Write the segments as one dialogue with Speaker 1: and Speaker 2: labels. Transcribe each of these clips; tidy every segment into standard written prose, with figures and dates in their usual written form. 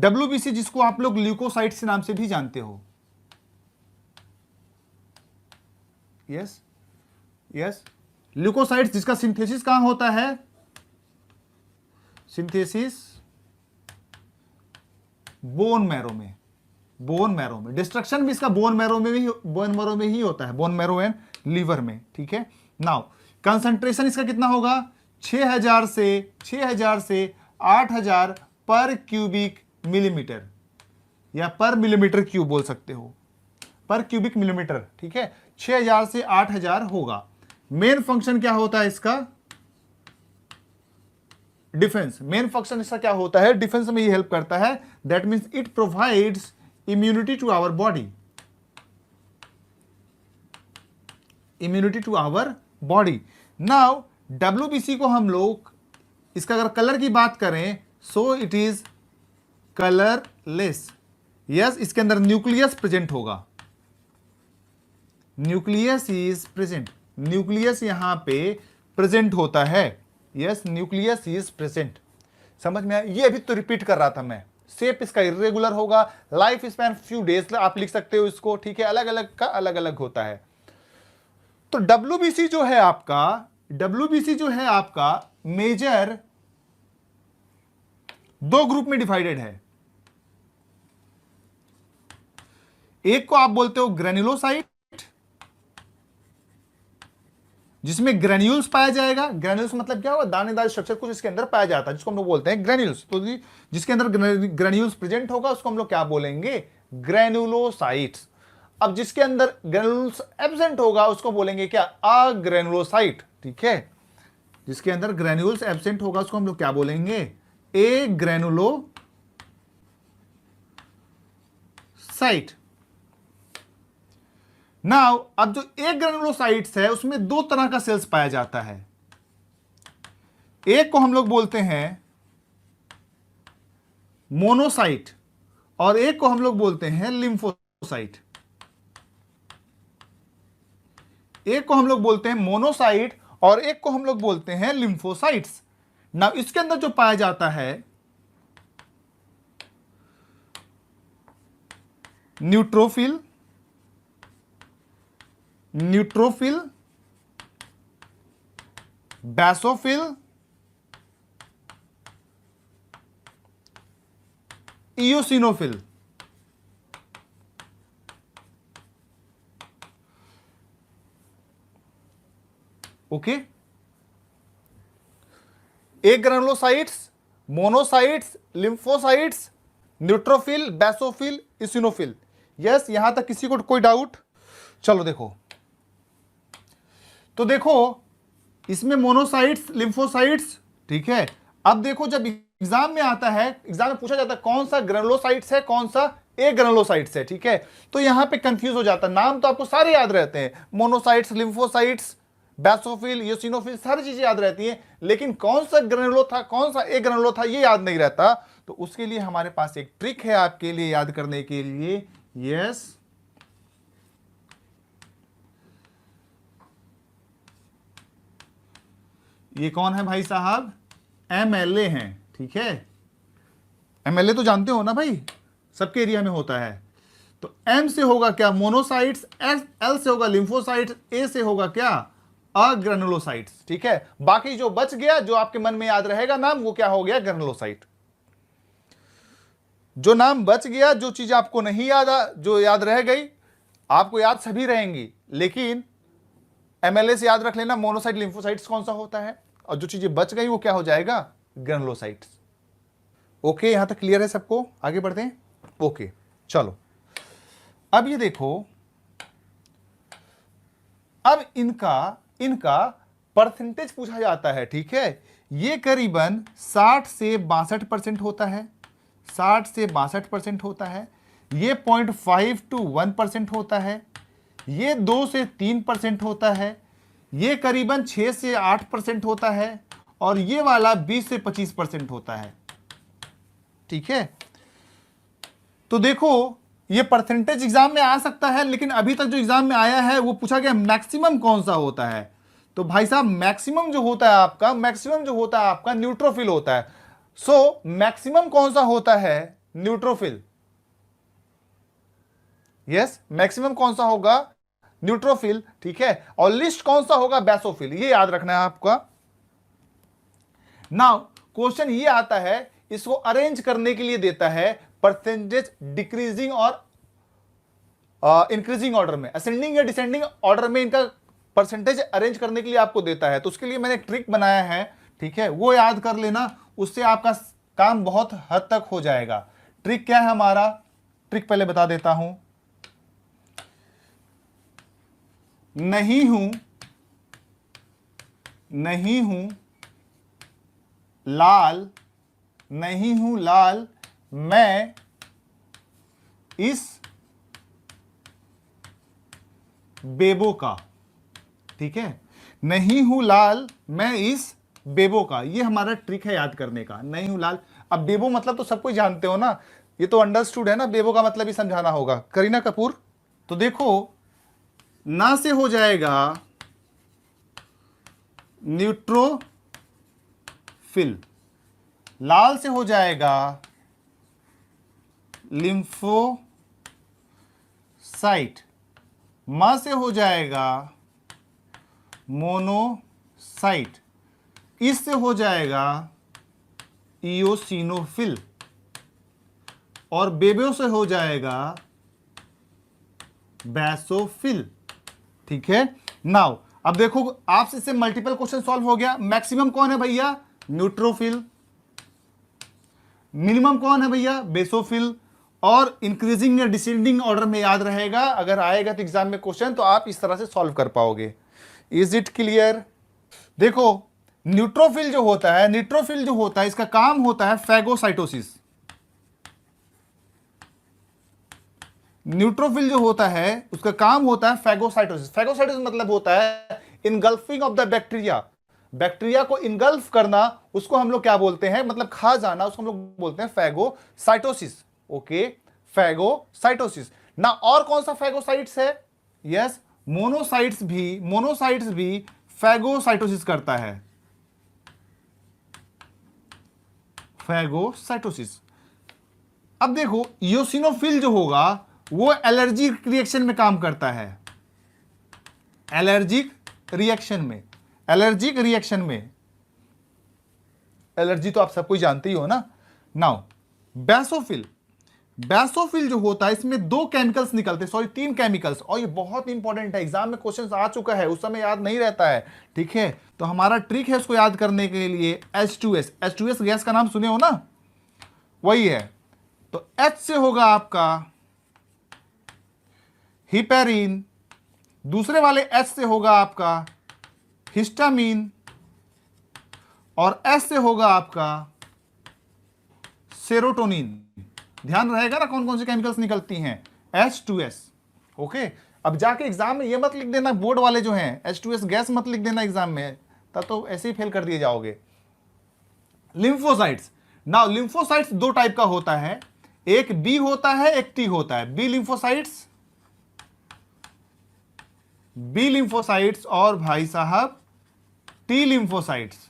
Speaker 1: WBC जिसको आप लोग ल्यूकोसाइट्स नाम से भी जानते हो। यस यस, ल्यूकोसाइट्स जिसका सिंथेसिस कहां होता है? सिंथेसिस बोन मैरो में, बोन मैरो में। डिस्ट्रक्शन भी इसका बोन मैरो में ही होता है, बोन मैरो एंड लीवर में। ठीक है, नाउ कंसंट्रेशन इसका कितना होगा? 6000 से 8000 पर क्यूबिक मिलीमीटर, या पर मिलीमीटर क्यूब बोल सकते हो, पर क्यूबिक मिलीमीटर। ठीक है, 6000 से 8000 होगा। मेन फंक्शन क्या होता है इसका? डिफेंस। मेन फंक्शन इसका क्या होता है? डिफेंस में ये हेल्प करता है। That means it provides immunity to our body, immunity to our body. Now WBC को हम लोग, इसका अगर कलर की बात करें, so it is colourless. Yes, इसके अंदर न्यूक्लियस प्रेजेंट होगा, न्यूक्लियस इज प्रेजेंट, न्यूक्लियस यहां पे प्रेजेंट होता है। Yes, nucleus is present. समझ में आया? ये अभी तो रिपीट कर रहा था मैं। शेप इसका इरेगुलर होगा, लाइफ स्पैन फ्यू डेज आप लिख सकते हो इसको। ठीक है, अलग अलग का अलग अलग होता है। तो WBC जो है आपका मेजर दो ग्रुप में डिवाइडेड है। एक को आप बोलते हो ग्रेन्युलोसाइट, जिसमें ग्रेन्यूल्स पाया जाएगा। ग्रेन्यूल्स मतलब क्या होगा? दानेदार स्ट्रक्चर कुछ इसके अंदर पाया जाता है, जिसको हम लोग बोलते हैं ग्रेन्यूल्स। तो जिसके अंदर ग्रेन्यूल्स प्रेजेंट होगा उसको हम लोग क्या बोलेंगे? ग्रेनुलोसाइट्स। अब जिसके अंदर ग्रेन्यूल्स एब्सेंट होगा उसको बोलेंगे क्या? अग्रेनुलोसाइट। ठीक है, जिसके अंदर ग्रेन्यूल्स एब्सेंट होगा उसको हम लोग क्या बोलेंगे? ए ग्रेनुलोसाइट। नाउ अब जो एक ग्रेनुलोसाइट्स है उसमें दो तरह का सेल्स पाया जाता है। एक को हम लोग बोलते हैं मोनोसाइट और एक को हम लोग बोलते हैं लिम्फोसाइट। एक को हम लोग बोलते हैं मोनोसाइट और एक को हम लोग बोलते हैं लिम्फोसाइट्स। नाउ इसके अंदर जो पाया जाता है न्यूट्रोफिल, बैसोफिल, इयोसिनोफिल। ओके, एक granulocytes, monocytes, lymphocytes, neutrophil, basophil, eosinophil. Yes, यहां तक किसी को कोई डाउट? चलो देखो, तो देखो इसमें मोनोसाइट्स, लिम्फोसाइट्स। ठीक है, अब देखो जब एग्जाम में आता है, एग्जाम में पूछा जाता है कौन सा ग्रेनुलोसाइट्स है, कौन सा ए ग्रेनुलोसाइट्स है। ठीक है, तो यहां पे कंफ्यूज हो जाता है। नाम तो आपको सारे याद रहते हैं, मोनोसाइट्स, लिम्फोसाइट्स, बैसोफिल, इयोसिनोफिल, सारी चीजें याद रहती हैं, लेकिन कौन सा ग्रेनुलो था, कौन सा ए ग्रेनुलो था, ये याद नहीं रहता। तो उसके लिए हमारे पास एक ट्रिक है आपके लिए याद करने के लिए। यस, ये कौन है भाई साहब? MLA हैं। ठीक है, MLA तो जानते हो ना भाई, सबके एरिया में होता है। तो M से होगा क्या? मोनोसाइट्स, L से होगा लिम्फोसाइट्स, A से होगा क्या? अग्रेनुलोसाइट्स। ठीक है, बाकी जो बच गया, जो आपके मन में याद रहेगा नाम, वो क्या हो गया? ग्रेनुलोसाइट। जो नाम बच गया, जो चीज आपको नहीं याद, जो याद रह गई, आपको याद सभी रहेंगी, लेकिन MLA से याद रख लेना मोनोसाइट, लिम्फोसाइट्स कौन सा होता है, और जो चीजें बच गई वो क्या हो जाएगा? ग्रेनुलोसाइट्स। ओके, यहां तक क्लियर है सबको? आगे बढ़ते हैं। ओके, चलो अब ये देखो, अब इनका परसेंटेज पूछा जाता है। ठीक है, ये करीबन 60 से 62% होता है, 60 से 62% होता है। ये 0.5 to 1% होता है। ये 2 से 3% होता है। ये करीबन 6 से 8% होता है, और ये वाला 20 से 25% होता है। ठीक है, तो देखो ये परसेंटेज एग्जाम में आ सकता है, लेकिन अभी तक जो एग्जाम में आया है वो पूछा गया मैक्सिमम कौन सा होता है। तो भाई साहब मैक्सिमम जो होता है आपका न्यूट्रोफिल होता है। सो मैक्सिमम कौन सा होता है? न्यूट्रोफिल। यस, मैक्सिमम कौन सा होगा? न्यूट्रोफिल, ठीक है। और लिस्ट कौन सा होगा? बेसोफिल। ये याद रखना है आपका। नाउ क्वेश्चन ये आता है, इसको अरेंज करने के लिए देता है परसेंटेज डिक्रीजिंग और इंक्रीजिंग ऑर्डर में, असेंडिंग या डिसेंडिंग ऑर्डर में इनका परसेंटेज अरेंज करने के लिए आपको देता है। तो उसके लिए मैंने एक ट्रिक बनाया है, ठीक है, वो याद कर लेना, उससे आपका काम बहुत हद तक हो जाएगा। ट्रिक क्या है हमारा? ट्रिक पहले बता देता हूं। नहीं हूं लाल, नहीं हूं लाल, मैं इस बेबो का, ठीक है, नहीं हूं लाल मैं इस बेबो का। ये हमारा ट्रिक है याद करने का, नहीं हूं लाल। अब बेबो मतलब तो सब कोई जानते हो ना, ये तो अंडरस्टूड है ना, बेबो का मतलब ही समझाना होगा। करीना कपूर, तो देखो, ना से हो जाएगा न्यूट्रोफिल, लाल से हो जाएगा लिम्फोसाइट, मा से हो जाएगा मोनोसाइट, इससे हो जाएगा इयोसिनोफिल, और बेबो से हो जाएगा बैसोफिल, ठीक है। नाउ अब देखो, आपसे इससे मल्टीपल क्वेश्चन सॉल्व हो गया। मैक्सिमम कौन है भैया? न्यूट्रोफिल। मिनिमम कौन है भैया? बेसोफिल। और इंक्रीजिंग या डिसेंडिंग ऑर्डर में याद रहेगा। अगर आएगा तो एग्जाम में क्वेश्चन, तो आप इस तरह से सॉल्व कर पाओगे। Is it clear? देखो, न्यूट्रोफिल जो होता है, न्यूट्रोफिल जो होता है, इसका काम होता है फैगोसाइटोसिस। न्यूट्रोफिल जो होता है उसका काम होता है फैगोसाइटोसिस। फैगोसाइटोसिस मतलब होता है engulfing of the bacteria, bacteria को इनगल्फ करना, उसको हम लोग क्या बोलते हैं, मतलब खा जाना, उसको हम लोग बोलते हैं फैगोसाइटोसिस। ओके, फैगोसाइटोसिस ना। और कौन सा फैगोसाइट्स है? यस, मोनोसाइट्स भी फैगोसाइटोसिस करता है, फैगोसाइटोसिस। अब देखो, इयोसिनोफिल जो होगा वो एलर्जिक रिएक्शन में काम करता है, एलर्जिक रिएक्शन में, एलर्जिक रिएक्शन में, एलर्जी तो आप सब कोई जानते ही हो ना। नाउ बैसोफिल, बैसोफिल जो होता है इसमें दो केमिकल्स निकलते हैं, सॉरी तीन केमिकल्स, और ये बहुत इंपॉर्टेंट है, एग्जाम में क्वेश्चन आ चुका है, उस समय याद नहीं रहता है, ठीक है। तो हमारा ट्रिक है उसको याद करने के लिए H2S, H2S गैस का नाम सुने हो ना, वही है। तो H से होगा आपका हिपेरिन, दूसरे वाले H से होगा आपका हिस्टामीन, और S से होगा आपका सेरोटोनिन। ध्यान रहेगा ना कौन कौन से केमिकल्स निकलती हैं, H2S। ओके, अब जाके एग्जाम में ये मत लिख देना, बोर्ड वाले जो हैं H2S गैस मत लिख देना एग्जाम में, तब तो ऐसे ही फेल कर दिए जाओगे। लिम्फोसाइट्स, नाउ लिम्फोसाइट्स दो टाइप का होता है, एक बी होता है, एक टी होता है। बी लिम्फोसाइट्स, बी लिम्फोसाइट्स, और भाई साहब T lymphocytes,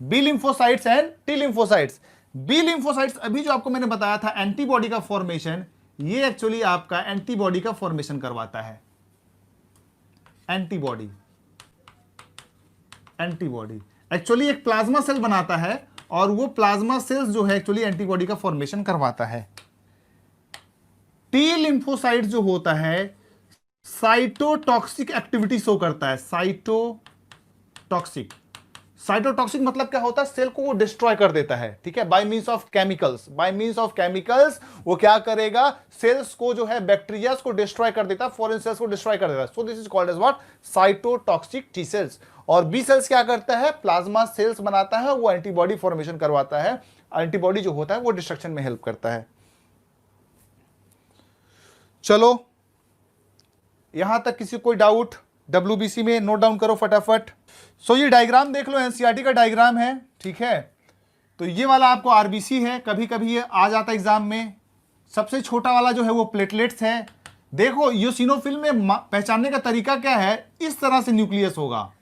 Speaker 1: B lymphocytes and T lymphocytes. B lymphocytes अभी जो आपको मैंने बताया था एंटीबॉडी का फॉर्मेशन, ये एक्चुअली आपका एंटीबॉडी का फॉर्मेशन करवाता है, एंटीबॉडी, एंटीबॉडी एक्चुअली एक प्लाज्मा सेल बनाता है, और वो प्लाज्मा सेल्स जो है एक्चुअली एंटीबॉडी का फॉर्मेशन करवाता है। टी लिम्फोसाइट जो होता है साइटोटॉक्सिक एक्टिविटी शो करता है, साइटोटॉक्सिक, साइटोटॉक्सिक मतलब क्या होता है, सेल को वो डिस्ट्रॉय कर देता है, ठीक है, by means of chemicals, by means of chemicals वो क्या करेगा, सेल्स को जो है बैक्टीरिया को डिस्ट्रॉय कर देता है, फॉरेन सेल्स को डिस्ट्रॉय कर देता है। So this is called as what, cytotoxic T cells. और बी सेल्स क्या करता है, प्लाज्मा सेल्स बनाता है, वो एंटीबॉडी फॉर्मेशन करवाता है, एंटीबॉडी जो होता है वो डिस्ट्रक्शन में हेल्प करता है। चलो यहां तक किसी कोई डाउट? WBC में नोट डाउन करो फटाफट। सो ये डायग्राम देख लो, एनसीईआरटी का डायग्राम है, ठीक है। तो ये वाला आपको आरबीसी है, कभी कभी ये आ जाता है एग्जाम में। सबसे छोटा वाला जो है वो प्लेटलेट्स है। देखो इयोसिनोफिल में पहचानने का तरीका क्या है, इस तरह से न्यूक्लियस होगा,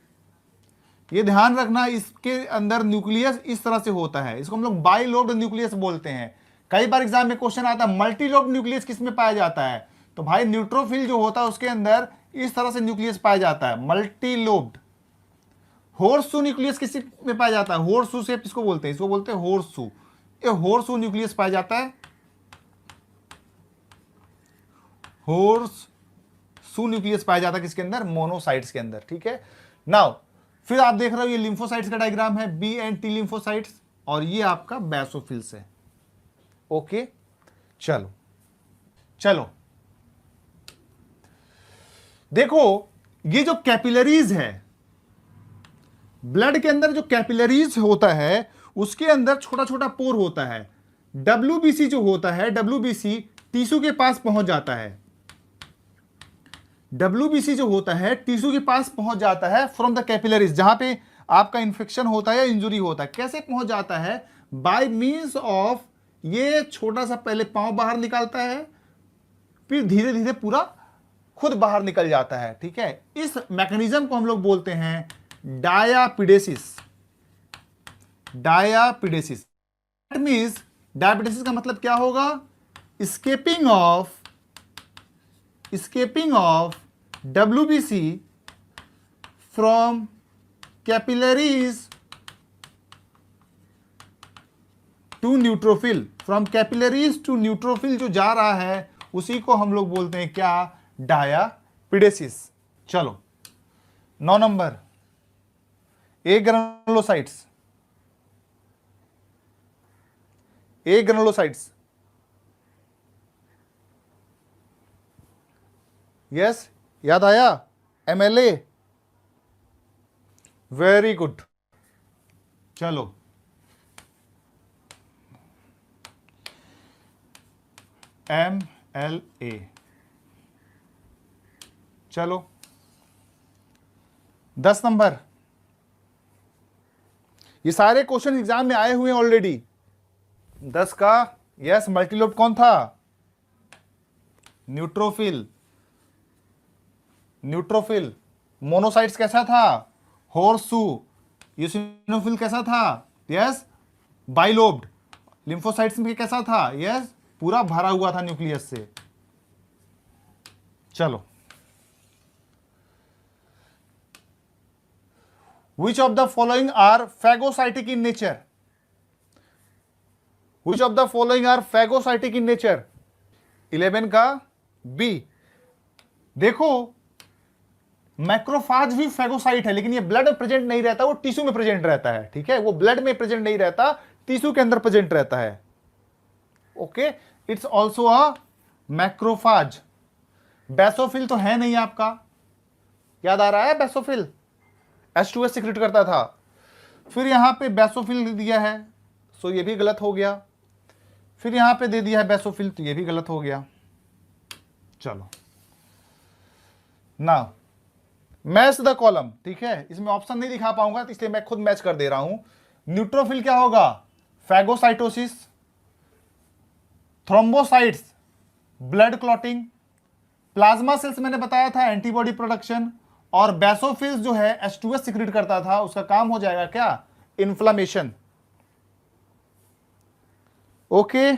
Speaker 1: ये ध्यान रखना, इसके अंदर न्यूक्लियस इस तरह से होता है, इसको हम लोग बाइलोब्ड न्यूक्लियस बोलते हैं। कई बार एग्जाम में क्वेश्चन आता है मल्टीलोब्ड न्यूक्लियस किस में पाया जाता है, तो भाई न्यूट्रोफिल जो होता है उसके अंदर इस तरह से न्यूक्लियस पाया जाता है, मल्टीलोब्ड। होर्सू न्यूक्लियस किस में पाया जाता है, होर्सू शेप इसको बोलते हैं, इसको बोलते हैं होर्सू। ये होर्सू न्यूक्लियस पाया जाता है, होर्सू न्यूक्लियस पाया जाता है किसके अंदर, मोनोसाइट्स के अंदर। ठीक है, नाउ फिर आप देख रहे हो ये लिम्फोसाइट्स का डायग्राम है, बी एंड टी लिम्फोसाइट्स, और ये आपका बेसोफिल्स है। ओके, चलो चलो देखो, ये जो कैपिलरीज है, ब्लड के अंदर जो कैपिलरीज होता है उसके अंदर छोटा छोटा पोर होता है। डब्ल्यूबीसी जो होता है, डब्ल्यूबीसी टिश्यू के पास पहुंच जाता है, डब्ल्यूबीसी जो होता है टिश्यू के पास पहुंच जाता है फ्रॉम द कैपिलरीज, जहां पे आपका इंफेक्शन होता है या इंजुरी होता है। कैसे पहुंच जाता है, बाय मींस ऑफ, ये छोटा सा पहले पांव बाहर निकालता है, फिर धीरे धीरे पूरा खुद बाहर निकल जाता है। ठीक है, इस मैकेनिज्म को हम लोग बोलते हैं डायापिडेसिस। डायापिडेसिस मींस, डायापिडेसिस का मतलब क्या होगा, escaping of WBC from capillaries to neutrophil, from capillaries to neutrophil जो जा रहा है उसी को हम लोग बोलते हैं क्या, डायापिडेसिस। चलो 9 नंबर, ए ग्रैनुलोसाइट्स, ए ग्रैनुलोसाइट्स, यस, याद आया, MLA, वेरी गुड। चलो MLA, चलो 10 नंबर, ये सारे क्वेश्चन एग्जाम में आए हुए हैं ऑलरेडी। 10 का, यस, मल्टीलोब कौन था, न्यूट्रोफिल। न्यूट्रोफिल, मोनोसाइट्स कैसा था, होर्सू। यूसिनोफिल कैसा था, यस, बाइलोब्ड। लिम्फोसाइट्स में कैसा था, यस, पूरा भरा हुआ था न्यूक्लियस से। चलो, Which of the following are phagocytic in nature? Which of the following are phagocytic in nature? 11 का बी। देखो, मैक्रोफाज भी फैगोसाइट है, लेकिन ये ब्लड में प्रेजेंट नहीं रहता, वो टिश्यू में प्रेजेंट रहता है। ठीक है, वो ब्लड में प्रेजेंट नहीं रहता, टिश्यू के अंदर प्रेजेंट रहता है। Okay, it's also a macrophage. Basophil तो है नहीं आपका, याद आ रहा है, बेसोफिल H2S सिक्रेट करता था। फिर यहां पे बेसोफिल दिया है, सो ये भी गलत हो गया। फिर यहां पे दे दिया है बेसोफिल, तो ये भी गलत हो गया। चलो नाउ मैच द कॉलम। ठीक है, इसमें ऑप्शन नहीं दिखा पाऊंगा, तो इसलिए मैं खुद मैच कर दे रहा हूं। न्यूट्रोफिल क्या होगा, phagocytosis. Thrombocytes, blood clotting. Plasma cells मैंने बताया था, एंटीबॉडी प्रोडक्शन। और बेसोफिल्स जो है H2S सिक्रेट करता था, उसका काम हो जाएगा क्या, इन्फ्लामेशन। ओके